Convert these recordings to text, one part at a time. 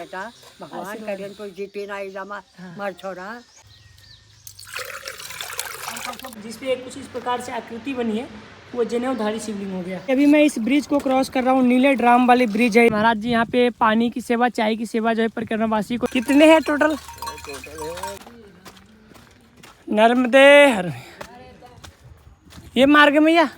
बेटा भगवान करें तो जीते ना इलामा मर छोड़ा। जिसपे कुछ इस प्रकार से आकृति बनी है वो जनेऊधारी शिवलिंग हो गया। अभी मैं इस ब्रिज को क्रॉस कर रहा हूँ, नीले ड्राम वाले ब्रिज है। महाराज जी यहाँ पे पानी की सेवा, चाय की सेवा जो है परिक्रमावासी को कितने हैं टोटल? नर्मदे हर ये मार्ग में या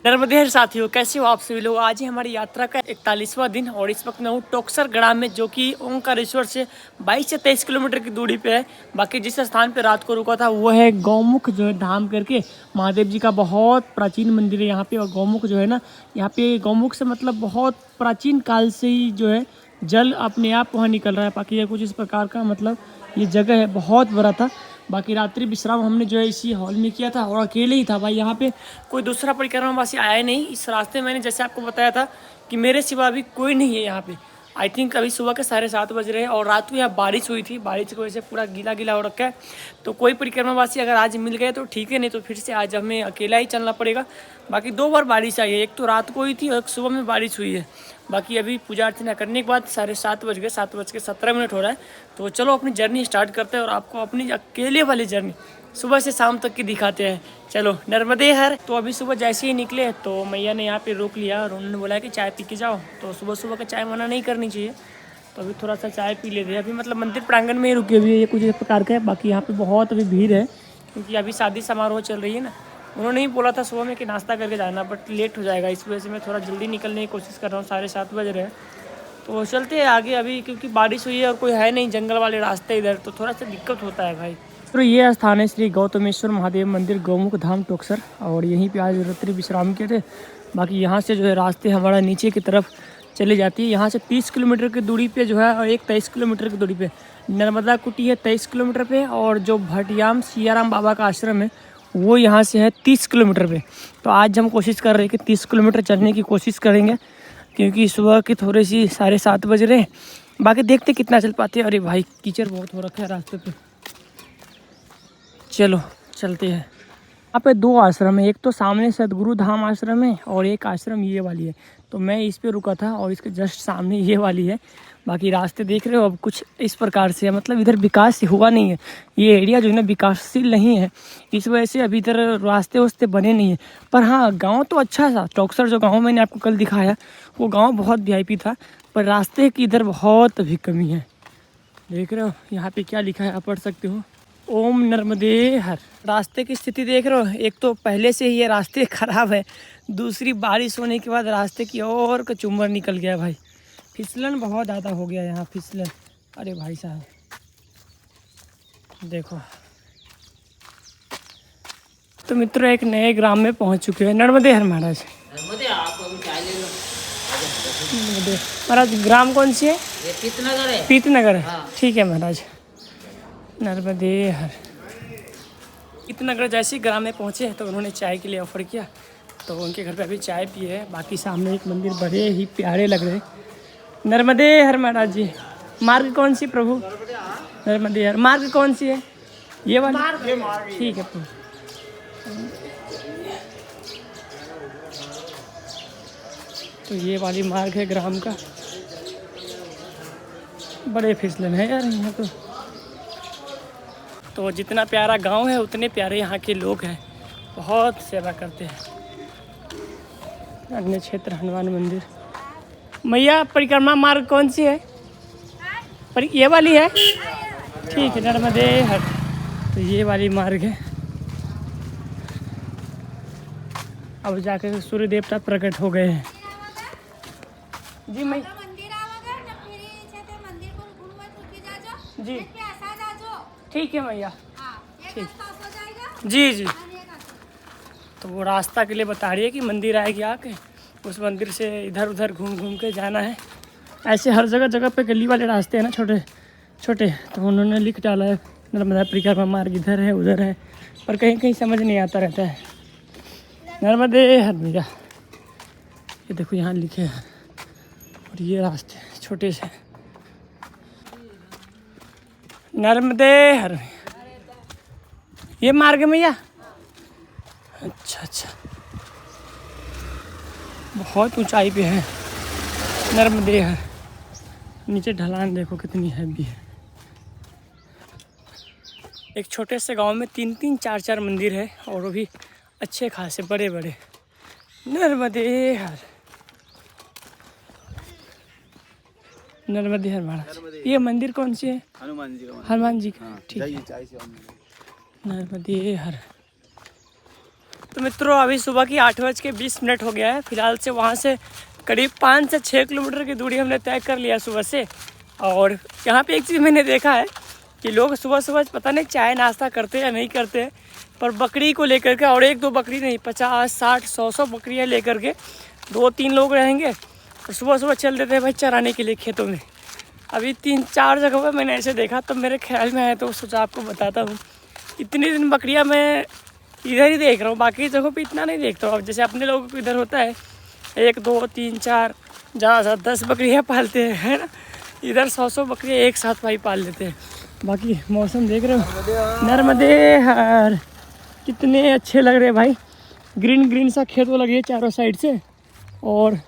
नर्मदे हर साथियों, कैसे हो आप सभी लोग? आज ही हमारी यात्रा का 41वां दिन और इस वक्त मैं हूँ टोकसर गड़ा में, जो कि ओंकारेश्वर से 22 से 23 किलोमीटर की दूरी पे है। बाकी जिस स्थान पे रात को रुका था वो है गौमुख जो है धाम करके, महादेव जी का बहुत प्राचीन मंदिर है यहाँ पे। और गौमुख जो है ना, यहाँ पे गौमुख से मतलब बहुत प्राचीन काल से ही जो है जल अपने आप वहाँ निकल रहा है। बाकी ये कुछ इस प्रकार का मतलब ये जगह है, बहुत बड़ा था। बाकी रात्रि विश्राम हमने जो है इसी हॉल में किया था और अकेले ही था भाई, यहाँ पे कोई दूसरा परिक्रमावासी आया नहीं। इस रास्ते मैंने जैसे आपको बताया था कि मेरे सिवा अभी कोई नहीं है यहाँ पे। आई थिंक अभी सुबह के 7:30 बज रहे हैं और रात को यहाँ बारिश हुई थी, बारिश की वजह से पूरा गीला गीला हो रखा है। तो कोई परिक्रमावासी अगर आज मिल गए तो ठीक है, नहीं तो फिर से आज हमें अकेला ही चलना पड़ेगा। बाकी 2 बार बारिश आई है, एक तो रात को हुई थी और एक सुबह में बारिश हुई है। बाकी अभी पूजा अर्चना करने के बाद 7:30 बज गए, 7:17 हो रहा है। तो चलो अपनी जर्नी स्टार्ट करते हैं और आपको अपनी अकेले वाली जर्नी सुबह से शाम तक की दिखाते हैं। चलो नर्मदे हर। तो अभी सुबह जैसे ही निकले तो मैया ने यहाँ पे रोक लिया और उन्होंने बोला कि चाय पी के जाओ। तो सुबह सुबह का चाय मना नहीं करनी चाहिए, तो अभी थोड़ा सा चाय पी लेते हैं। अभी मतलब मंदिर प्रांगण में ही रुके हुए, ये कुछ इस प्रकार का है। बाकी यहाँ पे बहुत अभी भीड़ है क्योंकि अभी शादी समारोह चल रही है ना। उन्होंने ही बोला था सुबह में कि नाश्ता करके जाना, बट लेट हो जाएगा, इस वजह से मैं थोड़ा जल्दी निकलने की कोशिश कर रहा हूँ। 7:30 बज रहे हैं तो चलते हैं आगे अभी, क्योंकि बारिश हुई है और कोई है नहीं, जंगल वाले रास्ते इधर, तो थोड़ा सा दिक्कत होता है भाई। तो ये स्थान है श्री गौतमेश्वर महादेव मंदिर गौमुख धाम टोकसर, और यहीं पे आज रात्रि विश्राम किए थे। बाकी यहाँ से जो है रास्ते हमारा नीचे की तरफ चली जाती है। यहाँ से 30 किलोमीटर की दूरी पे जो है और एक 23 किलोमीटर की दूरी पे नर्मदा कुटी है 23 किलोमीटर पे, और जो भटियाम सियाराम बाबा का आश्रम है वो यहाँ से है 30 किलोमीटर पे। तो आज हम कोशिश कर रहे हैं कि 30 किलोमीटर चलने की कोशिश करेंगे, क्योंकि सुबह की थोड़ी सी 7:30 बज रहे हैं। बाकी देखते कितना चल पाते हैं। अरे भाई कीचड़ बहुत हो रखा है रास्ते पे, चलो चलते हैं। यहाँ पे 2 आश्रम है, एक तो सामने सदगुरु धाम आश्रम है और एक आश्रम ये वाली है। तो मैं इस पे रुका था और इसके जस्ट सामने ये वाली है। बाकी रास्ते देख रहे हो अब कुछ इस प्रकार से है, मतलब इधर विकास हुआ नहीं है। ये एरिया जो है ना विकासशील नहीं है, इस वजह से अभी इधर रास्ते वास्ते बने नहीं है। पर हाँ गांव तो अच्छा था। टोकसर जो गांव मैंने आपको कल दिखाया वो गांव बहुत वीआईपी था, पर रास्ते की इधर बहुत अभी कमी है। देख रहे हो यहाँ पे क्या लिखा है, आप पढ़ सकते हो, ओम नर्मदे हर। रास्ते की स्थिति देख रहे हो, एक तो पहले से ही ये रास्ते खराब है, दूसरी बारिश होने के बाद रास्ते की और कचुम्बर निकल गया भाई। फिसलन बहुत ज़्यादा हो गया यहाँ, फिसलन। अरे भाई साहब देखो। तो मित्रों एक नए ग्राम में पहुँच चुके हैं, नर्मदे हर महाराज। महाराज ग्राम कौन सी है? पीतनगर है। पीतनगर है, ठीक है महाराज। नर्मदे हर। पीतनगर जैसे ही ग्राम में पहुँचे तो उन्होंने चाय के लिए ऑफ़र किया, तो उनके घर पे अभी चाय पिए है। बाकी सामने एक मंदिर बड़े ही प्यारे लग रहे। नर्मदे हर महाराज जी। मार्ग कौन सी प्रभु? नर्मदे हर। मार्ग कौन सी है? ये वाली? ठीक है प्रभु। तो ये वाली मार्ग है ग्राम का। बड़े फिसलन है यार यहाँ तो जितना प्यारा गांव है उतने प्यारे यहाँ के लोग हैं, बहुत सेवा करते हैं। अन्य क्षेत्र हनुमान मंदिर। मैया परिक्रमा मार्ग कौन सी है? ये वाली है? ठीक है नर्मदे हर। तो ये वाली मार्ग है। अब जाकर सूर्य देवता प्रकट हो गए हैं जी। मैं जी ठीक है भैया, ठीक जी जी। तो वो रास्ता के लिए बता रही है कि मंदिर आएगी आके, उस मंदिर से इधर उधर घूम घूम के जाना है। ऐसे हर जगह जगह पे गली वाले रास्ते हैं ना छोटे छोटे, तो उन्होंने लिख डाला है नर्मदा परिक्रमा मार्ग इधर है उधर है, पर कहीं कहीं समझ नहीं आता रहता है। नर्मदे हर भैया, ये देखो यहाँ लिखे हैं, और ये रास्ते छोटे से। नर्मदे हर। ये मार्ग में या? अच्छा अच्छा, बहुत ऊंचाई पे है नर्मदे हर। नीचे ढलान देखो कितनी हैवी है। एक छोटे से गांव में 3-3 4-4 मंदिर है और वो भी अच्छे खासे बड़े बड़े। नर्मदे हर, नर्मदे हर महाराज। ये मंदिर कौन सी है? हनुमान जी का। ठीक है, नर्मदे हर। तो मित्रों अभी सुबह की 8:20 हो गया है। फिलहाल से वहाँ से करीब 5 से 6 किलोमीटर की दूरी हमने तय कर लिया सुबह से। और यहाँ पे एक चीज़ मैंने देखा है कि लोग सुबह सुबह पता नहीं चाय नाश्ता करते या नहीं करते, पर बकरी को लेकर के, और 1-2 बकरी नहीं, 50, 60, 100 बकरियाँ लेकर के 2-3 लोग रहेंगे और सुबह सुबह चल देते हैं भाई चराने के लिए खेतों में। अभी 3-4 जगह पर मैंने ऐसे देखा, तो मेरे ख्याल में आया तो सोचा आपको बताता हूँ। इतनी दिन बकरियाँ मैं इधर ही देख रहा हूँ, बाकी जगहों पे इतना नहीं देखता हूँ। अब जैसे अपने लोगों को इधर होता है 1, 2, 3, 4, ज़्यादा 10 बकरियाँ पालते हैं, है ना। इधर 100 बकरियाँ एक साथ भाई पाल लेते हैं। बाकी मौसम देख रहे हो, नर्मदे हर, कितने अच्छे लग रहे हैं भाई। ग्रीन ग्रीन सा खेत लगे है चारों साइड से, और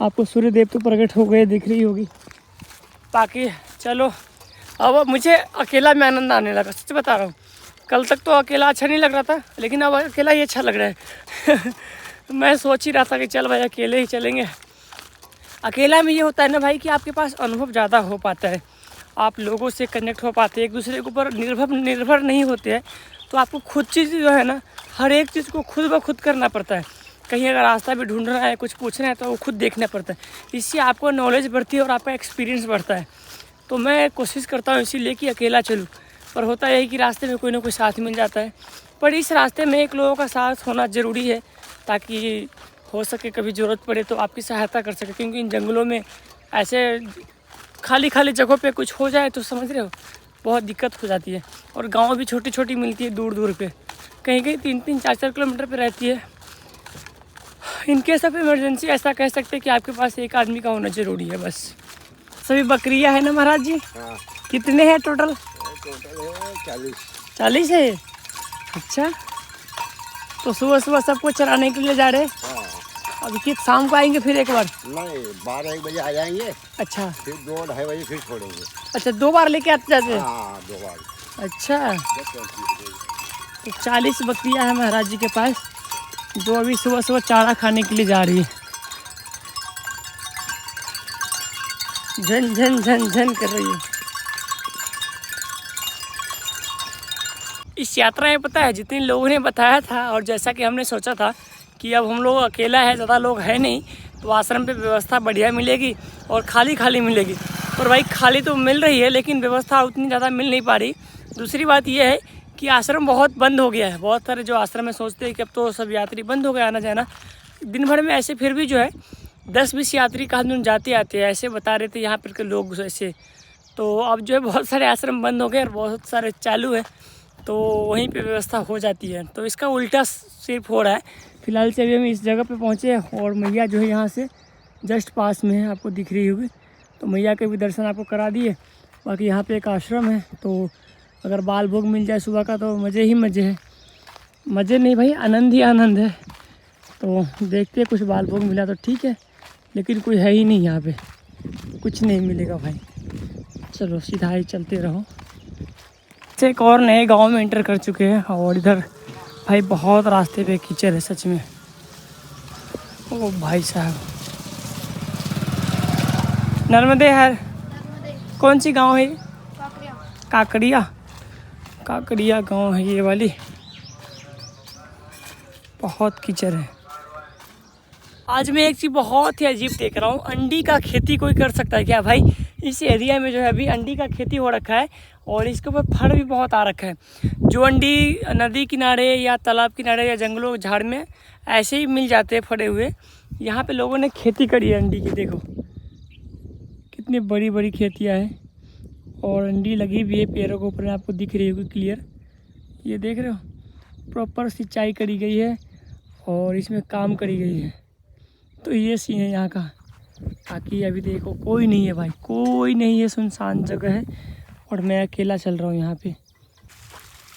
आपको सूर्य देव तो प्रकट हो गए दिख रही होगी। बाकी चलो, अब मुझे अकेला में आनंद आने लगा, सच बता रहा हूँ। कल तक तो अकेला अच्छा नहीं लग रहा था, लेकिन अब अकेला ही अच्छा लग रहा है। मैं सोच ही रहा था कि चल भाई अकेले ही चलेंगे। अकेला में ये होता है ना भाई कि आपके पास अनुभव ज़्यादा हो पाता है, आप लोगों से कनेक्ट हो पाते हैं, एक दूसरे के ऊपर निर्भर नहीं होते हैं। तो आपको खुद चीज़ जो है ना, हर एक चीज़ को खुद ब खुद करना पड़ता है। कहीं अगर रास्ता भी ढूंढना है, कुछ पूछना है, तो वो खुद देखना पड़ता है। इससे आपको नॉलेज बढ़ती है और आपका एक्सपीरियंस बढ़ता है। तो मैं कोशिश करता हूँ इसीलिए कि अकेला चलूँ, पर होता यही कि रास्ते में कोई ना कोई साथ मिल जाता है। पर इस रास्ते में एक लोगों का साथ होना ज़रूरी है, ताकि हो सके कभी ज़रूरत पड़े तो आपकी सहायता कर सके। क्योंकि इन जंगलों में ऐसे खाली खाली जगहों पे कुछ हो जाए तो समझ रहे हो बहुत दिक्कत हो जाती है। और गांव भी छोटी छोटी मिलती है दूर दूर पे, कहीं कहीं 3-3, 4-4 किलोमीटर पे रहती है। इन केस ऑफ इमरजेंसी ऐसा कह सकते हैं कि आपके पास एक आदमी का होना ज़रूरी है बस। सभी बकरियां है ना महाराज जी? हाँ। कितने हैं टोटल? टोटल है 40 है। अच्छा, तो सुबह सुबह सबको चराने के लिए जा रहे हैं? हाँ। अभी कित शाम को आएंगे फिर एक बार? नहीं, 12-1 बजे आ जाएंगे। अच्छा, फिर 2-2:30 बजे फिर छोड़ेंगे। अच्छा 2 बार लेके आते जाते हैं? हाँ, 2 बार। अच्छा, तो 40 बकरियां हैं महाराज जी के पास, जो अभी सुबह सुबह चारा खाने के लिए जा रही है। झन झन झन झन कर रही है। इस यात्रा में पता है जितने लोगों ने बताया था, और जैसा कि हमने सोचा था कि अब हम लोग अकेला है, ज़्यादा लोग है नहीं, तो आश्रम पे व्यवस्था बढ़िया मिलेगी और खाली खाली मिलेगी। और भाई खाली तो मिल रही है, लेकिन व्यवस्था उतनी ज़्यादा मिल नहीं पा रही। दूसरी बात यह है कि आश्रम बहुत बंद हो गया है। बहुत सारे जो आश्रम में सोचते हैं कि अब तो सब यात्री बंद हो गए आना जाना, दिन भर में ऐसे फिर भी जो है 10-20 यात्री का दिन जाते आते हैं, ऐसे बता रहे थे यहाँ पर के लोग ऐसे। तो अब जो है बहुत सारे आश्रम बंद हो गए और बहुत सारे चालू है, तो वहीं पे व्यवस्था हो जाती है। तो इसका उल्टा सिर्फ हो रहा है। फिलहाल से अभी हम इस जगह पे पहुँचे हैं और मैया जो है यहाँ से जस्ट पास में है, आपको दिख रही होगी। तो मैया के भी दर्शन आपको करा दिए। बाकी यहाँ पे एक आश्रम है, तो अगर बाल भोग मिल जाए सुबह का तो मज़े ही मज़े है। मज़े नहीं भाई, आनंद ही आनंद है। तो देखते हैं, कुछ बाल भोग मिला तो ठीक है, लेकिन कोई है ही नहीं यहाँ पे, कुछ नहीं मिलेगा भाई। चलो सीधा ही चलते रहो। एक और नए गांव में एंटर कर चुके हैं, और इधर भाई बहुत रास्ते पे कीचड़ है सच में। ओ भाई साहब, नर्मदे हर। कौन सी गांव है? काकड़िया। काकड़िया गांव है ये वाली। बहुत कीचड़ है। आज मैं एक चीज़ बहुत ही अजीब देख रहा हूँ, अंडी का खेती कोई कर सकता है क्या भाई? इस एरिया में जो है अभी अंडी का खेती हो रखा है, और इसके ऊपर फड़ भी बहुत आ रखा है। जो अंडी नदी किनारे या तालाब किनारे या जंगलों झाड़ में ऐसे ही मिल जाते हैं फड़े हुए, यहाँ पे लोगों ने खेती करी है अंडी की। देखो कितनी बड़ी बड़ी खेतियाँ हैं, और अंडी लगी भी है पेड़ों के ऊपर, आपको दिख रही होगी क्लियर। ये देख रहे हो, प्रॉपर सिंचाई करी गई है और इसमें काम करी गई है। तो ये सीन है यहाँ का। बाकी अभी देखो कोई नहीं है भाई, कोई नहीं है, सुनसान जगह है, और मैं अकेला चल रहा हूँ यहाँ पे।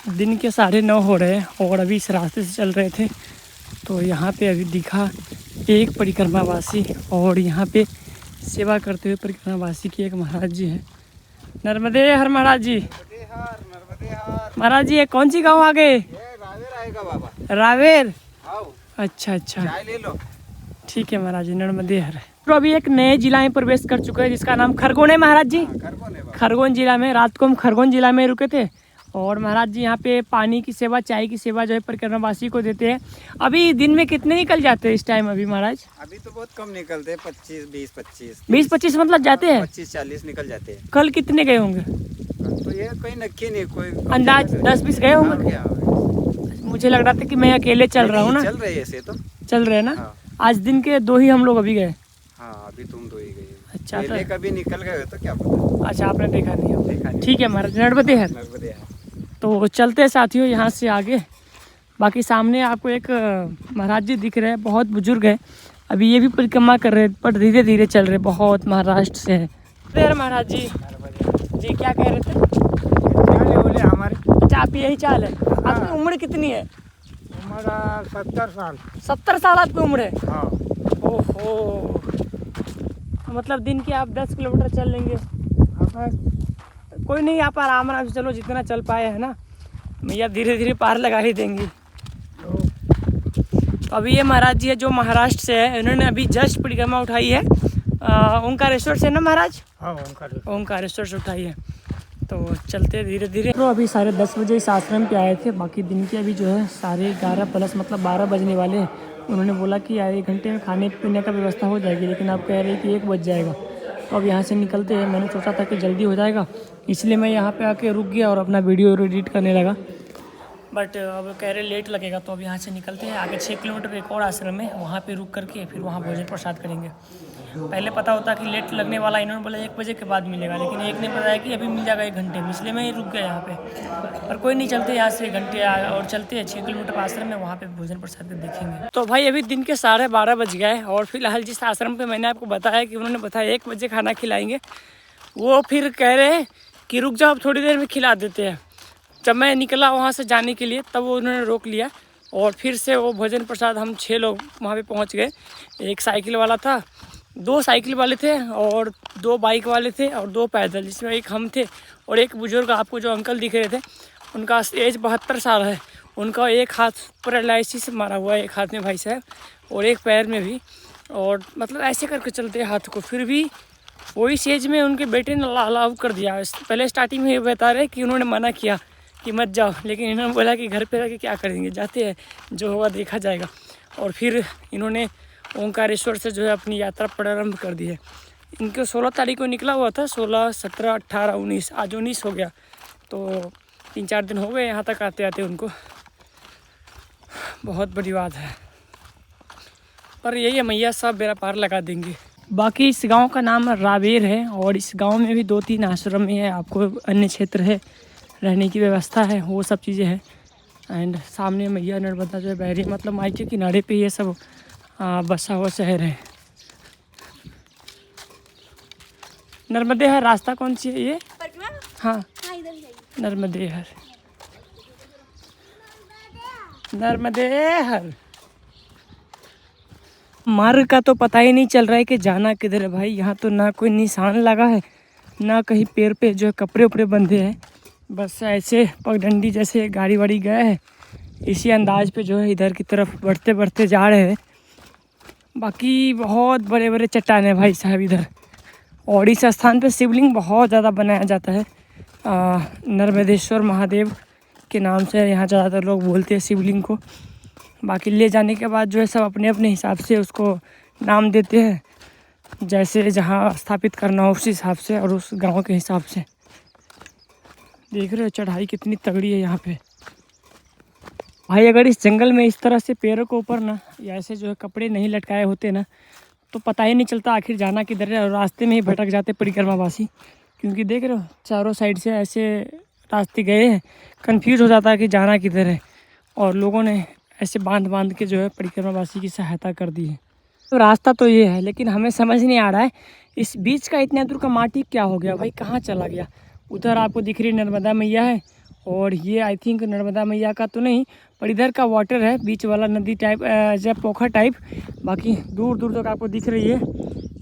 दिन के 9:30 हो रहे हैं और अभी इस रास्ते से चल रहे थे, तो यहाँ पे अभी दिखा एक परिक्रमावासी, और यहाँ पे सेवा करते हुए परिक्रमावासी की एक महाराज जी है। नर्मदे हर महाराज जी। महाराज जी ये कौन सी गांव आ गए? रावेर आएगा बाबा। रावेर। आओ अच्छा अच्छा चाय ले लो। ठीक है महाराज जी, नर्मदे हर। तो अभी एक नए जिला में प्रवेश कर चुका है जिसका नाम खरगोन है महाराज जी। खरगोन जिला में, रात को हम खरगोन जिला में रुके थे और महाराज जी यहाँ पे पानी की सेवा, चाय की सेवा जो है परिक्रमावासी को देते हैं। अभी दिन में कितने निकल जाते हैं इस टाइम अभी महाराज? अभी तो बहुत कम निकलते हैं, 25 20-25 मतलब जाते हैं। 25-40 निकल जाते हैं। कल कितने गए होंगे? तो ये कोई नक्की नहीं, कोई अंदाज 10-20 गए होंगे। मुझे लग रहा था कि मैं अकेले चल रहा हूँ ना। चल रहे हैं ऐसे तो, चल रहे हैं ना। हाँ। आज दिन के 2 ही हम लोग अभी गए। हाँ अभी तुम 2 ही गए। अच्छा पहले कभी निकल गए हो तो क्या पता। अच्छा आपने देखा नहीं? देखा नहीं। ठीक है महाराज, नर्मदे हर। नर्मदे हर। तो चलते हैं साथियों यहाँ से आगे। बाकी सामने आपको एक महाराज जी दिख रहे हैं, बहुत बुजुर्ग है। अभी ये भी परिक्रमा कर रहे हैं पर धीरे धीरे चल रहे, बहुत महाराष्ट्र से है। फिर महाराज जी जी क्या कह रहे थे? बोले हमारे। अच्छा आप यही चाल है। आपकी उम्र कितनी है? हमारा 70 साल। 70 साल आपकी उम्र है? हाँ। ओहो, मतलब दिन के आप 10 किलोमीटर चल लेंगे? कोई नहीं, आप आराम आराम से चलो, जितना चल पाए है ना। मैया धीरे धीरे पार लगा ही देंगी। तो अभी ये महाराज जी है जो महाराष्ट्र से है, इन्होंने अभी जस्ट परिक्रमा उठाई है। ओंकारेश्वर से ना महाराज? हाँ ओंकारेश्वर से उठाई है। तो चलते धीरे धीरे। तो अभी 10:30 बजे इस आश्रम पे आए थे। बाकी दिन के अभी जो है 11:30 प्लस मतलब 12 बजने वाले हैं। उन्होंने बोला कि 1 घंटे में खाने पीने का व्यवस्था हो जाएगी, लेकिन आप कह रहे हैं कि 1 बज जाएगा। तो अब यहाँ से निकलते हैं। मैंने सोचा था कि जल्दी हो जाएगा, इसलिए मैं यहाँ पे आके रुक गया और अपना वीडियो एडिट करने लगा। बट अब कह रहे लेट लगेगा, तो अब यहाँ से निकलते हैं। आगे 6 किलोमीटर एक और आश्रम है, वहाँ पे रुक करके फिर वहाँ भोजन प्रसाद करेंगे। पहले पता होता कि लेट लगने वाला, इन्होंने बोला 1 बजे के बाद मिलेगा, लेकिन एक ने बताया कि अभी मिल जाएगा 1 घंटे में, इसलिए मैं रुक गया यहाँ पे। पर कोई नहीं, चलते यहाँ से 1 घंटे और चलते हैं 6 किलोमीटर आश्रम में, वहाँ पे भोजन प्रसाद को देखेंगे। तो भाई अभी दिन के 12:30 बज गए और फिलहाल जिस आश्रम पे मैंने आपको बताया कि उन्होंने बताया 1 बजे खाना खिलाएंगे, वो फिर कह रहे हैं कि रुक जाओ, थोड़ी देर में खिला देते हैं। जब मैं निकला वहाँ से जाने के लिए तब वो उन्होंने रोक लिया और फिर से वो भोजन प्रसाद, हम 6 लोग वहाँ पे पहुँच गए। एक साइकिल वाला था, 2 साइकिल वाले थे और 2 बाइक वाले थे और 2 पैदल, जिसमें एक हम थे और एक बुजुर्ग आपको जो अंकल दिख रहे थे, उनका एज 72 साल है। उनका एक हाथ पैरालिसिस मारा हुआ है, एक हाथ में भाई साहब, और एक पैर में भी, और मतलब ऐसे करके चलते हाथ को। फिर भी वही एज में उनके बेटे ने अलाउ कर दिया। पहले स्टार्टिंग में ये बता रहे कि उन्होंने मना किया कि मत जाओ, लेकिन इन्होंने बोला कि घर पे रह के क्या करेंगे, जाते हैं, जो होगा देखा जाएगा। और फिर इन्होंने ओंकारेश्वर से जो है अपनी यात्रा प्रारंभ कर दी है। इनके 16 तारीख को निकला हुआ था, 16, 17, 18, 19, आज 19 हो गया। तो 3-4 दिन हो गए यहाँ तक आते आते उनको। बहुत बड़ी बात है, पर यही है, मैया सब बेड़ा पार लगा देंगे। बाकी इस गांव का नाम रावेर है और इस गांव में भी 2-3 आश्रम है, आपको अन्य क्षेत्र है, रहने की व्यवस्था है, वो सब चीज़ें हैं। एंड सामने मैया नर्मदा जो है बह रही है, मतलब माई के किनारे पे ये सब बसा हुआ शहर है। नर्मदे हर रास्ता कौन सी है ये? हाँ नर्मदे हर, नर्मदे हर। मार्ग का तो पता ही नहीं चल रहा है कि जाना किधर है भाई। यहाँ तो ना कोई निशान लगा है, ना कहीं पेड़ पे जो है कपड़े उपड़े बंधे हैं, बस ऐसे पगडंडी जैसे गाड़ी वाड़ी गए है, इसी अंदाज पे जो है इधर की तरफ बढ़ते बढ़ते जा रहे हैं। बाकी बहुत बड़े बड़े चट्टान है भाई साहब इधर, और इस स्थान पे शिवलिंग बहुत ज़्यादा बनाया जाता है। नर्मदेश्वर महादेव के नाम से यहाँ ज़्यादातर लोग बोलते हैं शिवलिंग को। बाकी ले जाने के बाद जो है सब अपने अपने हिसाब से उसको नाम देते हैं, जैसे जहाँ स्थापित करना हो उस हिसाब से और उस गांव के हिसाब से। देख रहे हो चढ़ाई कितनी तगड़ी है यहाँ पे भाई। अगर इस जंगल में इस तरह से पैरों के ऊपर ना या ऐसे जो है कपड़े नहीं लटकाए होते ना, तो पता ही नहीं चलता आखिर जाना किधर है, और रास्ते में ही भटक जाते परिक्रमावासी। क्योंकि देख रहे हो चारों साइड से ऐसे रास्ते गए हैं, कन्फ्यूज़ हो जाता है कि जाना किधर है, और लोगों ने ऐसे बांध बांध के जो है परिक्रमावासी की सहायता कर दी है। तो रास्ता तो ये है, लेकिन हमें समझ नहीं आ रहा है इस बीच का इतना दूर का माटी क्या हो गया भाई, कहाँ चला गया। उधर आपको दिख रही नर्मदा मैया है, और ये आई थिंक नर्मदा मैया का तो नहीं, पर इधर का वाटर है, बीच वाला नदी टाइप या पोखर टाइप। बाकी दूर दूर तक आपको दिख रही है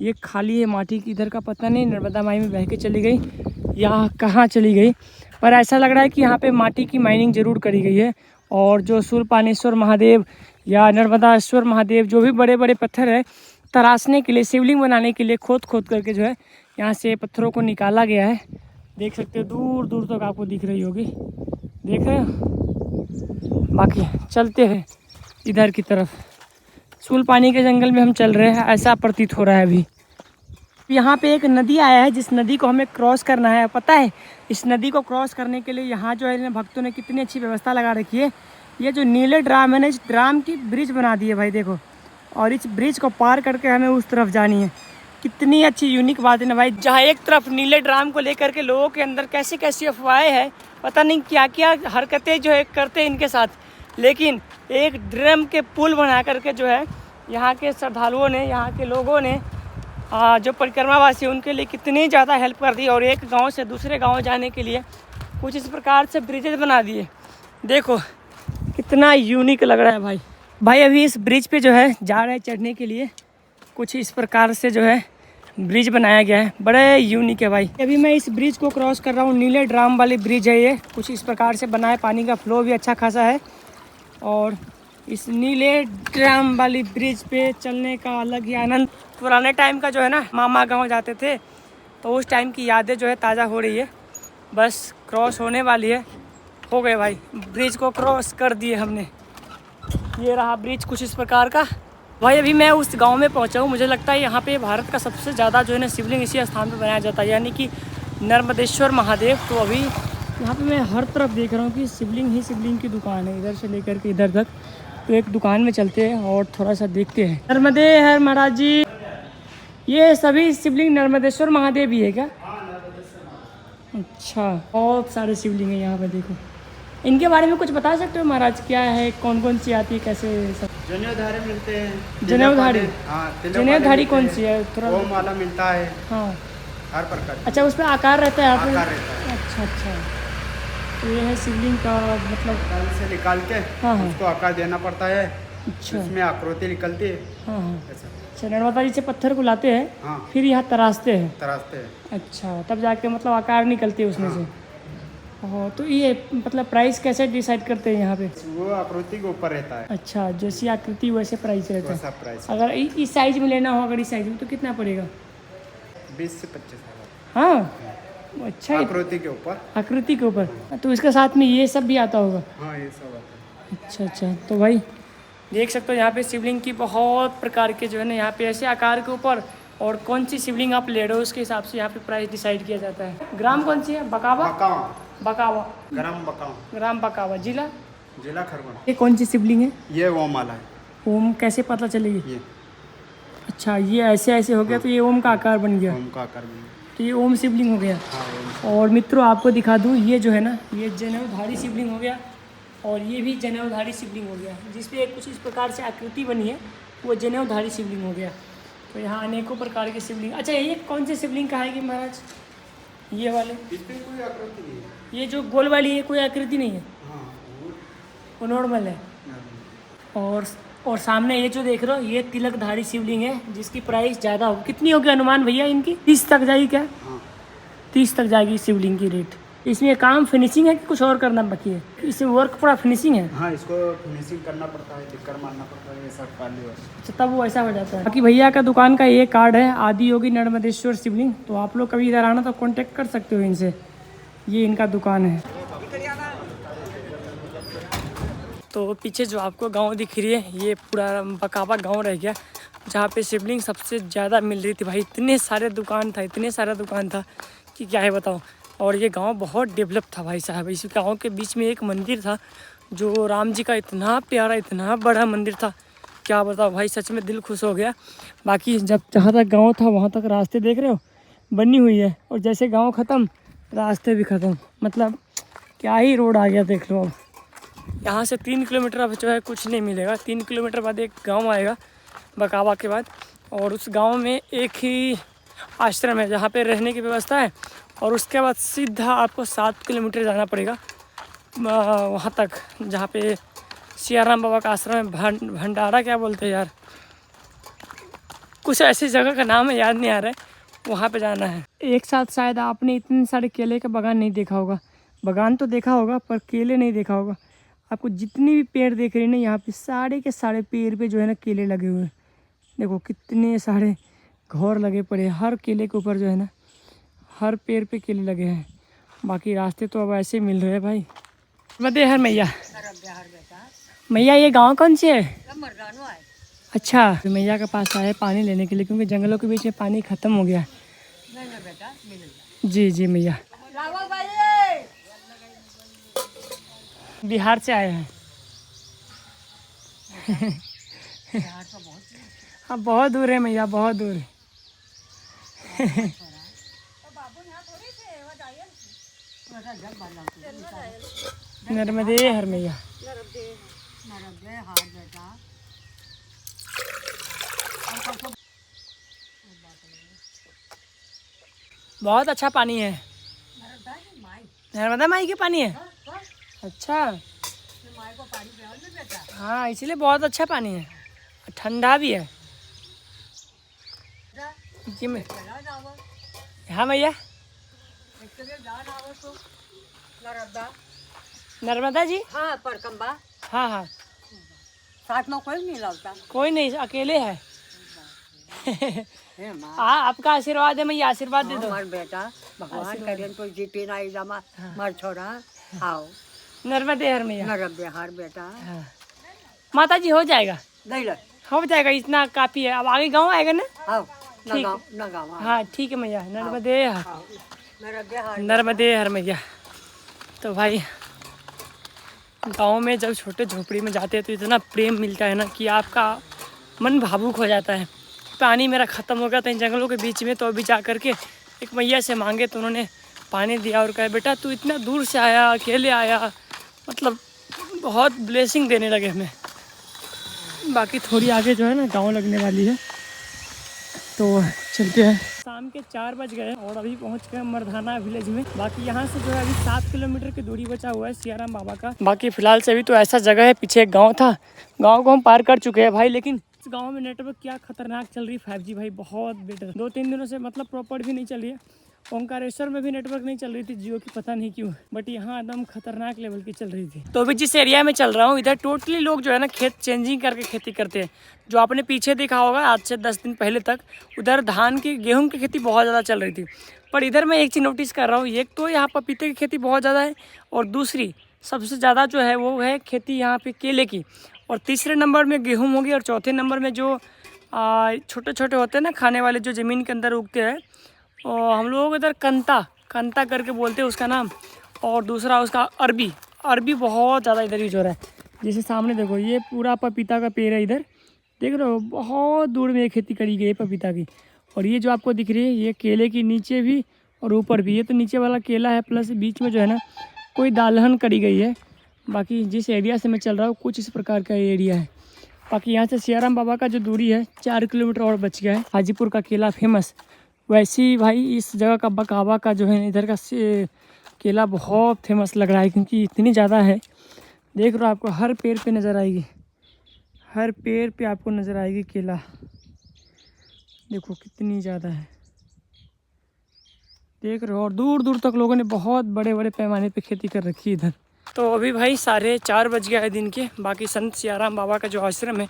ये खाली है माटी की, इधर का पता नहीं नर्मदा माई में बह के चली गई या कहाँ चली गई, पर ऐसा लग रहा है कि यहाँ पे माटी की माइनिंग ज़रूर करी गई है। और जो शूरपाणेश्वर महादेव या नर्मदाश्वर महादेव, जो भी बड़े बड़े पत्थर है तराशने के लिए, शिवलिंग बनाने के लिए खोद खोद करके जो है यहाँ से पत्थरों को निकाला गया है। देख सकते हो दूर दूर तक आपको दिख रही होगी, देख रहे हो। बाकी चलते हैं इधर की तरफ, शूलपानी के जंगल में हम चल रहे हैं, ऐसा प्रतीत हो रहा है अभी। यहाँ पे एक नदी आया है जिस नदी को हमें क्रॉस करना है। पता है इस नदी को क्रॉस करने के लिए यहाँ जो है भक्तों ने कितनी अच्छी व्यवस्था लगा रखी है। ये जो नीले ड्राम है ना, इस ड्राम की ब्रिज बना दी है भाई, देखो। और इस ब्रिज को पार करके हमें उस तरफ जानी है। कितनी अच्छी यूनिक बात है ना भाई, जहाँ एक तरफ नीले ड्राम को लेकर के लोगों के अंदर कैसी कैसी अफवाहें हैं, पता नहीं क्या क्या हरकतें जो है करते हैं इनके साथ, लेकिन एक ड्रम के पुल बना करके जो है यहाँ के श्रद्धालुओं ने, यहाँ के लोगों ने, जो परिक्रमावासी उनके लिए कितनी ज़्यादा हेल्प कर दी। और एक गांव से दूसरे गांव जाने के लिए कुछ इस प्रकार से ब्रिजेज बना दिए। देखो कितना यूनिक लग रहा है भाई। भाई अभी इस ब्रिज पे जो है जा रहे हैं चढ़ने के लिए, कुछ इस प्रकार से जो है ब्रिज बनाया गया है, बड़े यूनिक है भाई। अभी मैं इस ब्रिज को क्रॉस कर रहा हूँ, नीले ड्राम वाली ब्रिज है ये, कुछ इस प्रकार से बना है, पानी का फ्लो भी अच्छा खासा है। और इस नीले ड्राम वाली ब्रिज पे चलने का अलग ही आनंद। पुराने टाइम का जो है ना, मामा गांव जाते थे तो उस टाइम की यादें जो है ताज़ा हो रही है। बस क्रॉस होने वाली है, हो गए भाई, ब्रिज को क्रॉस कर दिए हमने। ये रहा ब्रिज कुछ इस प्रकार का। भाई अभी मैं उस गांव में पहुंचा हूँ, मुझे लगता है यहाँ पे भारत का सबसे ज़्यादा जो है ना शिवलिंग इसी स्थान पे बनाया जाता है, यानी कि नर्मदेश्वर महादेव। तो अभी यहाँ पे मैं हर तरफ देख रहा हूँ कि शिवलिंग ही शिवलिंग की दुकान है, इधर से लेकर के इधर तक। तो एक दुकान में चलते हैं और थोड़ा सा देखते हैं। नर्मदे हर महाराज जी, ये सभी शिवलिंग नर्मदेश्वर महादेव ही है क्या? अच्छा, बहुत सारे शिवलिंग हैं यहाँ पे, देखो। इनके बारे में कुछ बता सकते हो महाराज, क्या है, कौन कौन सी आती है, कैसे सब? जनेऊधारी मिलते हैं। जनेऊधारी, जनेऊधारी कौन सी है? थोड़ा ओम माला मिलता है। हाँ, हर प्रकार। अच्छा, उस पर आकार रहता है यहाँ पे? आकार रहता है। अच्छा अच्छा, तो ये है शिवलिंग का मतलब तल से निकाल के हाँ हाँ, उसको आकार देना पड़ता है। अच्छा, उसमें आकृति निकलती है। हाँ हाँ, ऐसा। अच्छा, नर्मदा जी से पत्थर को लाते हैं, हाँ, फिर यहाँ तराशते हैं। तराशते हैं। अच्छा, तब जाके मतलब आकार निकलती है उसमें से। हाँ, तो ये मतलब प्राइस कैसे डिसाइड करते हैं यहाँ पे? वो आकृति के ऊपर रहता है। अच्छा, जैसी आकृति वैसे प्राइस रहता है। वैसा प्राइस। अगर इस साइज में लेना हो, अगर इस साइज में, तो कितना पड़ेगा? 20 से 25 हज़ार। हाँ, अच्छा, आकृति के ऊपर। आकृति के ऊपर, तो इसके साथ में ये सब भी आता होगा? हाँ, ये सब आता है। अच्छा अच्छा, तो भाई देख सकते हो यहाँ पे शिवलिंग की बहुत प्रकार के जो है ना, यहाँ पे ऐसे आकार के ऊपर, और कौन सी शिवलिंग आप ले रहे हो उसके हिसाब से यहाँ पे प्राइस डिसाइड किया जाता है। ग्राम कौन सी है? बकावा, बकावा, ग्राम बकावा, ग्राम बकावा, जिला खरगोन। ये कौन सी शिवलिंग है? ये ओम माला है। ओम कैसे पता चलेगी? ये अच्छा, ये ऐसे ऐसे हो गया तो ये ओम का आकार बन गया, ओम का आकार बन गया। तो ये ओम शिवलिंग हो गया। हाँ, और मित्रों आपको दिखा दूँ, ये जो है ना, ये जनेऊधारी शिवलिंग हो गया, और ये भी जनेऊधारी शिवलिंग हो गया, जिसपे कुछ इस प्रकार से आकृति बनी है, वो जनेऊधारी शिवलिंग हो गया। तो यहाँ अनेकों प्रकार के शिवलिंग। अच्छा, ये कौन से शिवलिंग कहेगी महाराज? ये वाले, इसमें कोई आकृति नहीं है। ये जो गोल वाली है, कोई आकृति नहीं है, हाँ, वो नॉर्मल है। और सामने ये जो देख रहे हो, ये तिलकधारी शिवलिंग है, जिसकी प्राइस ज़्यादा होगी। कितनी होगी अनुमान भैया इनकी? 30 तक जाएगी क्या? हाँ, 30 तक जाएगी शिवलिंग की रेट। इसमें काम फिनिशिंग है कि कुछ और करना बाकी है? इसमें वर्क पूरा फिनिशिंग है। हाँ, इसको फिनिशिंग करना पड़ता है, टिक्कर मारना पड़ता है, ये सब काली। अच्छा, तब वो ऐसा हो जाता है। बाकी भैया का दुकान का ये कार्ड है, आदि योगी नर्मदेश्वर शिवलिंग। तो आप लोग कभी इधर आना तो कांटेक्ट कर सकते हो इनसे, ये इनका दुकान है। तो पीछे जो आपको गांव दिख रही है, ये पूरा बकावा गांव रह गया, जहाँ पे शिवलिंग सबसे ज़्यादा मिल रही थी भाई। इतने सारे दुकान था, इतने सारा दुकान था कि क्या है बताऊँ। और ये गांव बहुत डेवलप था भाई साहब। इस गांव के बीच में एक मंदिर था, जो राम जी का इतना प्यारा, इतना बड़ा मंदिर था, क्या बताओ भाई, सच में दिल खुश हो गया। बाकी जब जहाँ तक गांव था वहाँ तक रास्ते देख रहे हो बनी हुई है, और जैसे गांव ख़त्म रास्ते भी ख़त्म, मतलब क्या ही रोड आ गया देख लो। अब यहाँ से 3 किलोमीटर अब जो है कुछ नहीं मिलेगा। 3 किलोमीटर बाद एक गाँव आएगा बकावा के बाद, और उस गाँव में एक ही आश्रम है जहाँ पे रहने की व्यवस्था है। और उसके बाद सीधा आपको 7 किलोमीटर जाना पड़ेगा वहाँ तक, जहाँ पे सियाराम बाबा का आश्रम है। भंडारा क्या बोलते हैं यार, कुछ ऐसी जगह का नाम है याद नहीं आ रहा है, वहाँ पे जाना है। एक साथ शायद आपने इतने सारे केले का बागान नहीं देखा होगा, बागान तो देखा होगा पर केले नहीं देखा होगा। आपको जितनी भी पेड़ देख रही है ना यहाँ पे सारे के सारे पेड़ पे जो है ना केले लगे हुए हैं। देखो कितने सारे घौर लगे पड़े हैं, हर केले के ऊपर जो है ना हर पेड़ पे केले लगे हैं। बाकी रास्ते तो अब ऐसे मिल रहे हैं भाई। बदे हर मैया, मैया ये गांव कौन सी है? अच्छा, मैया के पास आए पानी लेने के लिए क्योंकि जंगलों के बीच में पानी ख़त्म हो गया है। जी जी मैया, बिहार से आए हैं। हाँ बहुत दूर है मैया, बहुत दूर है। नर्मदे हर मैया। बहुत अच्छा पानी है, नर्मदा माई के पानी है। अच्छा हाँ, इसीलिए बहुत अच्छा पानी है, ठंडा भी है। जी मैं, हाँ मैया, नर्मदा जी। हाँ परकम्बा, हाँ हाँ, साथ में कोई नहीं लगता। कोई नहीं, अकेले है। हे माँ, आपका आशीर्वाद है मैया, आशीर्वाद दे दो। हमार बेटा भगवान करें तो जीती ना जमा मर छोड़ा आओ। नर्मदे हर मैया। नरब हार बेटा हाँ माता जी, हो जाएगा, नहीं लग हो जाएगा, इतना काफ़ी है। अब आगे गाँव आएगा ना? आओ ठीक। न गाँव हाँ ठीक है मैया, नर्मदे हर, नरब हार नर्मदे हर मैया। तो भाई गांव में जब छोटे झोपड़ी में जाते हैं तो इतना प्रेम मिलता है ना कि आपका मन भावुक हो जाता है। पानी मेरा ख़त्म हो गया था इन जंगलों के बीच में, तो अभी जा कर के एक मैया से मांगे तो उन्होंने पानी दिया और कहा बेटा तू इतना दूर से आया, अकेले आया, मतलब बहुत ब्लेसिंग देने लगे हमें। बाकी थोड़ी आगे जो है ना गाँव लगने वाली है, तो चलते हैं। शाम के 4 बज गए और अभी पहुंच गए मर्दाना विलेज में। बाकी यहाँ से जो है अभी 7 किलोमीटर की दूरी बचा हुआ है सियाराम बाबा का। बाकी फिलहाल से अभी तो ऐसा जगह है, पीछे एक गांव था, गांव को हम पार कर चुके हैं भाई। लेकिन इस गांव में नेटवर्क क्या खतरनाक चल रही है, 5G भाई बहुत बेटर। 2-3 दिनों से मतलब प्रॉपर भी नहीं चल रही है। ओंकारेश्वर में भी नेटवर्क नहीं चल रही थी जियो की, पता नहीं क्यों, बट यहाँ एकदम खतरनाक लेवल की चल रही थी। तो अभी जिस एरिया में चल रहा हूँ इधर टोटली लोग जो है ना खेत चेंजिंग करके खेती करते हैं। जो आपने पीछे देखा होगा आज से 10 दिन पहले तक उधर धान की, गेहूं की खेती बहुत ज़्यादा चल रही थी, पर इधर मैं एक चीज़ नोटिस कर रहा हूँ, एक तो यहाँ पपीते की खेती बहुत ज़्यादा है और दूसरी सबसे ज़्यादा जो है वो है खेती यहाँ पे केले की, और तीसरे नंबर में गेहूँ होगी, और चौथे नंबर में जो छोटे छोटे होते हैं ना खाने वाले जो ज़मीन के अंदर उगते हैं, और हम लोग इधर कंता करके बोलते हैं उसका नाम, और दूसरा उसका अरबी बहुत ज़्यादा इधर यूज हो रहा है। जैसे सामने देखो ये पूरा पपीता का पेड़ है, इधर देख रहे हो बहुत दूर में ये खेती करी गई है पपीता की। और ये जो आपको दिख रही है ये केले की नीचे भी और ऊपर भी, ये तो नीचे वाला केला है, प्लस बीच में जो है ना कोई दालहन करी गई है। बाकी जिस एरिया से मैं चल रहा हूँ कुछ इस प्रकार का एरिया है। बाकी यहाँ से सियाराम बाबा का जो दूरी है 4 किलोमीटर और बच गया है। हाजीपुर का केला फेमस, वैसे ही भाई इस जगह का बकावा का जो है इधर का केला बहुत फेमस लग रहा है, क्योंकि इतनी ज़्यादा है। देख रहे हो आपको हर पेड़ पे नज़र आएगी, हर पेड़ पे आपको नज़र आएगी केला, देखो कितनी ज़्यादा है, देख रहे हो। और दूर दूर तक लोगों ने बहुत बड़े बड़े पैमाने पे खेती कर रखी है इधर। तो अभी भाई 4:30 बज गया है दिन के। बाकी संत सियाराम बाबा का जो आश्रम है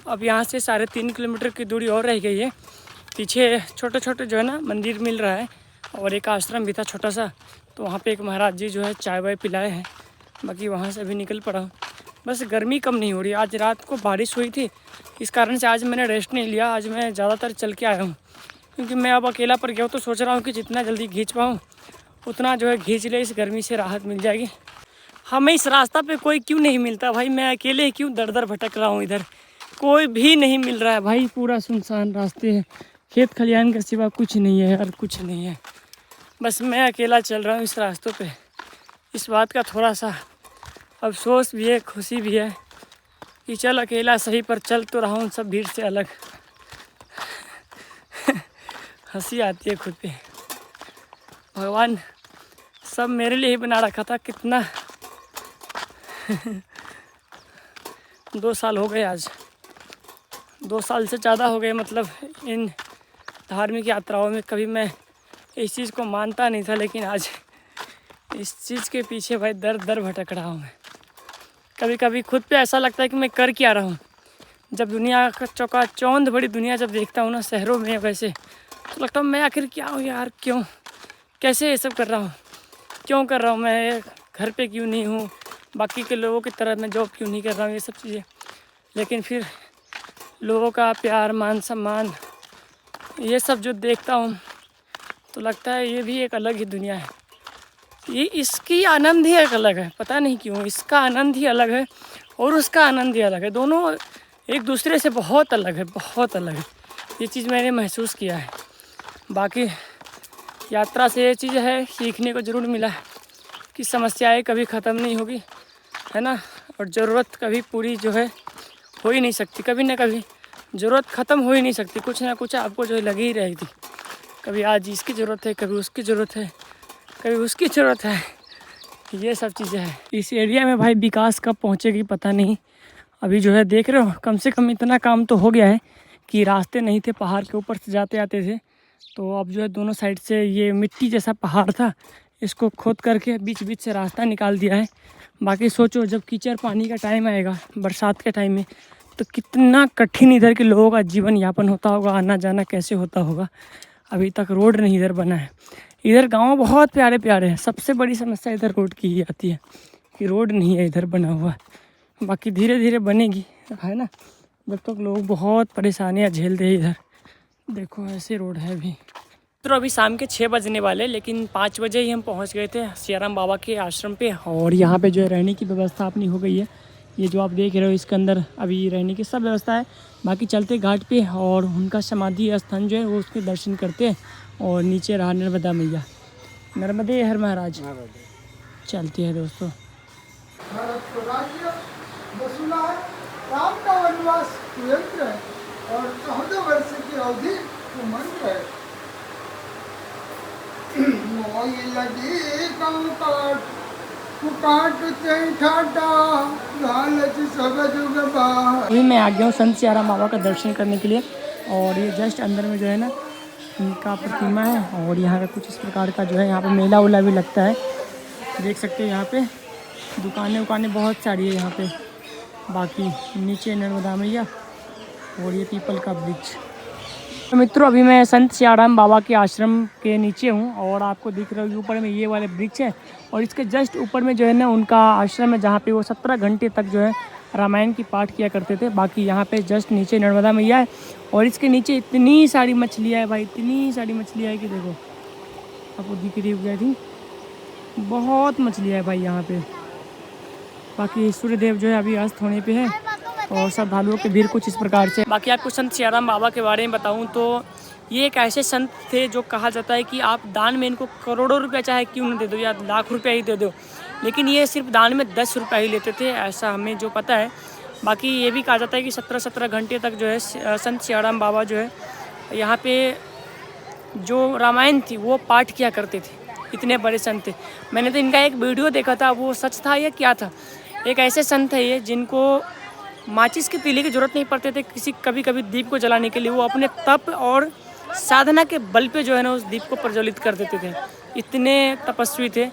अब यहाँ से 3.5 किलोमीटर की दूरी और रह गई है। पीछे छोटे छोटे जो है ना मंदिर मिल रहा है, और एक आश्रम भी था छोटा सा, तो वहाँ पे एक महाराज जी जो है चाय वाय पिलाए हैं। बाकी वहाँ से अभी निकल पड़ा हूँ। बस गर्मी कम नहीं हो रही, आज रात को बारिश हुई थी, इस कारण से आज मैंने रेस्ट नहीं लिया, आज मैं ज़्यादातर चल के आया हूँ, क्योंकि मैं अब अकेला पर गया हूँ तो सोच रहा हूँ कि जितना जल्दी खींच पाऊँ उतना जो है खींच ले, इस गर्मी से राहत मिल जाएगी। हमें इस रास्ता पे कोई क्यों नहीं मिलता भाई, मैं अकेले क्यों दर दर भटक रहा हूँ, इधर कोई भी नहीं मिल रहा है भाई, पूरा सुनसान रास्ते हैं, खेत खलिहान के सिवा कुछ नहीं है यार, कुछ नहीं है। बस मैं अकेला चल रहा हूँ इस रास्तों पे। इस बात का थोड़ा सा अफसोस भी है, खुशी भी है कि चल अकेला सही पर चल तो रहा हूँ सब भीड़ से अलग। हंसी आती है खुद पे, भगवान सब मेरे लिए ही बना रखा था। कितना 2 साल हो गए आज, 2 साल से ज़्यादा हो गए, मतलब इन धार्मिक यात्राओं में कभी मैं इस चीज़ को मानता नहीं था, लेकिन आज इस चीज़ के पीछे भाई दर दर भटक रहा हूँ मैं। कभी कभी खुद पे ऐसा लगता है कि मैं कर क्या रहा हूँ। जब दुनिया का चौंध बड़ी दुनिया जब देखता हूँ ना शहरों में वैसे, तो लगता है मैं आखिर क्या हूँ यार, क्यों कैसे ये सब कर रहा हूँ, क्यों कर रहा हूँ मैं, घर पे क्यों नहीं हूँ, बाकी के लोगों की तरह मैं जॉब क्यों नहीं कर रहा हूँ, ये सब चीज़ें। लेकिन फिर लोगों का प्यार मान सम्मान ये सब जो देखता हूँ तो लगता है ये भी एक अलग ही दुनिया है। ये इसकी आनंद ही एक अलग है, पता नहीं क्यों इसका आनंद ही अलग है और उसका आनंद ही अलग है। दोनों एक दूसरे से बहुत अलग है, बहुत अलग है। ये चीज़ मैंने महसूस किया है। बाकी यात्रा से ये चीज़ है, सीखने को ज़रूर मिला है कि समस्याएं कभी ख़त्म नहीं होगी, है ना, और ज़रूरत कभी पूरी जो है हो ही नहीं सकती। कभी ना कभी ज़रूरत ख़त्म हो ही नहीं सकती, कुछ ना कुछ आपको जो है लगी ही रहेगी। कभी आज इसकी ज़रूरत है, कभी उसकी ज़रूरत है, कभी उसकी ज़रूरत है, ये सब चीज़ें हैं। इस एरिया में भाई विकास कब पहुँचेगी पता नहीं। अभी जो है देख रहे हो, कम से कम इतना काम तो हो गया है कि रास्ते नहीं थे, पहाड़ के ऊपर से जाते आते थे, तो अब जो है दोनों साइड से ये मिट्टी जैसा पहाड़ था, इसको खोद करके बीच बीच से रास्ता निकाल दिया है। बाकी सोचो जब कीचड़ पानी का टाइम आएगा बरसात के टाइम में, तो कितना कठिन इधर के लोगों का जीवन यापन होता होगा, आना जाना कैसे होता होगा। अभी तक रोड नहीं इधर बना है। इधर गांव बहुत प्यारे प्यारे हैं, सबसे बड़ी समस्या इधर रोड की ही आती है कि रोड नहीं है इधर बना हुआ। बाकी धीरे धीरे बनेगी, है ना, जब तक लोग बहुत परेशानियां झेलते हैं इधर। देखो ऐसे रोड है अभी। तो अभी शाम के 6 बजने वाले, लेकिन 5 बजे ही हम पहुंच गए थे सियाराम बाबा के आश्रम पे। और यहाँ पे जो है रहने की व्यवस्था अपनी हो गई है। ये जो आप देख रहे हो इसके अंदर अभी रहने की सब व्यवस्था है। बाकी चलते घाट पे और उनका समाधि स्थान जो है वो उसके दर्शन करते हैं। और नीचे रहा नर्मदा मैया, नर्मदे हर महाराज। चलती है दोस्तों। राम का वनवास यंत्र है और 14 वर्ष की अवधि को मंत्र है। अभी मैं आ गया हूँ संत सियाराम बाबा का दर्शन करने के लिए। और ये जस्ट अंदर में जो है ना इनका प्रतिमा है। और यहाँ का कुछ इस प्रकार का जो है, यहाँ पे मेला उला भी लगता है, देख सकते हो। यहाँ पे दुकानें उकानें बहुत सारी है यहाँ पे। बाकी नीचे नर्मदा मैया और ये पीपल का वृक्ष। तो मित्रों अभी मैं संत सियाराम बाबा के आश्रम के नीचे हूँ और आपको दिख रहा है ऊपर में ये वाले वृक्ष है और इसके जस्ट ऊपर में जो है ना उनका आश्रम है, जहाँ पे वो 17 घंटे तक जो है रामायण की पाठ किया करते थे। बाकी यहाँ पे जस्ट नीचे नर्मदा मैया है और इसके नीचे इतनी सारी मछलियाँ है भाई, इतनी सारी मछलियाँ है कि देखो आपको दिख रही होगी, थी बहुत मछलियाँ है भाई यहाँ पे। बाकी सूर्यदेव जो है अभी अस्त होने पे है और श्रद्धालुओं के भीड़ कुछ इस प्रकार से। बाकी आपको संत सियाराम बाबा के बारे में बताऊं तो ये एक ऐसे संत थे जो कहा जाता है कि आप दान में इनको करोड़ों रुपया चाहे क्यों न दे दो या लाख रुपया ही दे दो, लेकिन ये सिर्फ दान में 10 रुपया ही लेते थे, ऐसा हमें जो पता है। बाकी ये भी कहा जाता है कि 17 घंटे तक जो है संत सियाराम बाबा जो है यहाँ पे जो रामायण थी वो पाठ किया करते थे। इतने बड़े संत थे। मैंने तो इनका एक वीडियो देखा था, वो सच था या क्या था। एक ऐसे संत है ये जिनको माचिस के तीली की जरूरत नहीं पड़ते थे कभी कभी दीप को जलाने के लिए। वो अपने तप और साधना के बल पे जो है ना उस दीप को प्रज्वलित कर देते थे, इतने तपस्वी थे।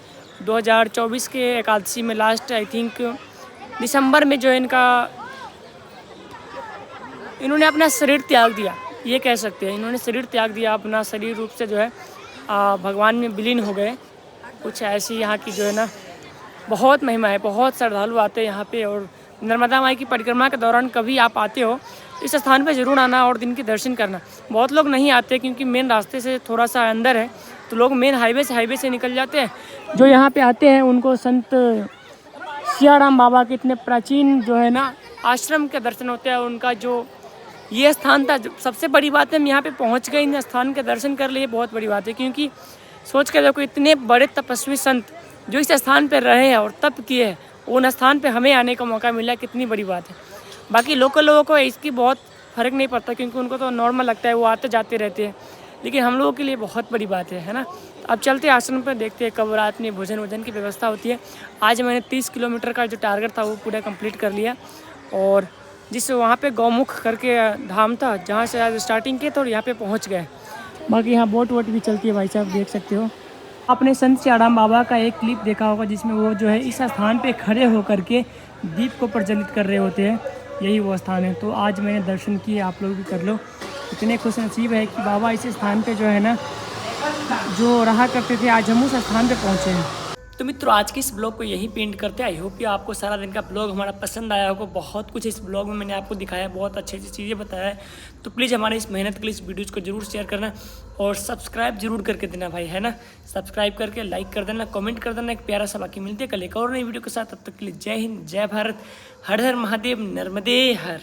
2024 के एकादशी में लास्ट आई थिंक दिसंबर में जो है इन्होंने अपना शरीर त्याग दिया, ये कह सकते हैं। इन्होंने शरीर त्याग दिया, अपना शरीर रूप से जो है भगवान में विलीन हो गए। कुछ ऐसी यहाँ की जो है ना बहुत महिमा है, बहुत श्रद्धालु आते हैं यहाँ पे। और नर्मदा माई की परिक्रमा के दौरान कभी आप आते हो इस स्थान पे ज़रूर आना और दिन के दर्शन करना। बहुत लोग नहीं आते क्योंकि मेन रास्ते से थोड़ा सा अंदर है, तो लोग मेन हाईवे से निकल जाते हैं। जो यहाँ पे आते हैं उनको संत सियाराम बाबा के इतने प्राचीन जो है ना आश्रम के दर्शन होते हैं। उनका जो ये स्थान था, सबसे बड़ी बात है हम यहाँ पे पहुँच गए, इन स्थान के दर्शन कर लिए, बहुत बड़ी बात है। क्योंकि सोच के देखो इतने बड़े तपस्वी संत जो इस स्थान पर रहे हैं और तप किए हैं, उन स्थान पे हमें आने का मौका मिला, कितनी बड़ी बात है। बाकी लोकल लोगों को इसकी बहुत फ़र्क नहीं पड़ता क्योंकि उनको तो नॉर्मल लगता है, वो आते जाते रहते हैं। लेकिन हम लोगों के लिए बहुत बड़ी बात है ना। अब चलते आश्रम पर, देखते हैं कब रात में भोजन की व्यवस्था होती है। आज मैंने 30 किलोमीटर का जो टारगेट था वो पूरा कंप्लीट कर लिया और जिस वहाँ पे गौमुख करके धाम था, जहाँ से आज स्टार्टिंग किए तो यहाँ पे पहुँच गए। बाकी यहाँ बोट वोट भी चलती है भाई साहब, देख सकते हो। आपने संत सियाराम बाबा का एक क्लिप देखा होगा जिसमें वो जो है इस स्थान पे खड़े होकर के दीप को प्रज्वलित कर रहे होते हैं, यही वो स्थान है। तो आज मैंने दर्शन किए, आप लोग भी कर लो। इतने खुश नसीब है कि बाबा इस स्थान पे जो है ना, जो रहा करते थे, आज हम उस स्थान पे पहुँचे हैं। तो मित्रों, आज के इस ब्लॉग को यही पेंट करते हैं। आई होप कि आपको सारा दिन का ब्लॉग हमारा पसंद आया होगा। बहुत कुछ इस ब्लॉग में मैंने आपको दिखाया, बहुत अच्छी अच्छी चीज़ें बताया है। तो प्लीज़ हमारे इस मेहनत के लिए इस वीडियोज़ को जरूर शेयर करना और सब्सक्राइब जरूर करके देना भाई, है ना। सब्सक्राइब करके लाइक कर देना, कमेंट कर देना एक प्यारा सा। बाकी मिलते हैं कल एक और नई वीडियो के साथ। तब तक के लिए जय हिंद, जय भारत, हर हर महादेव, नर्मदे हर।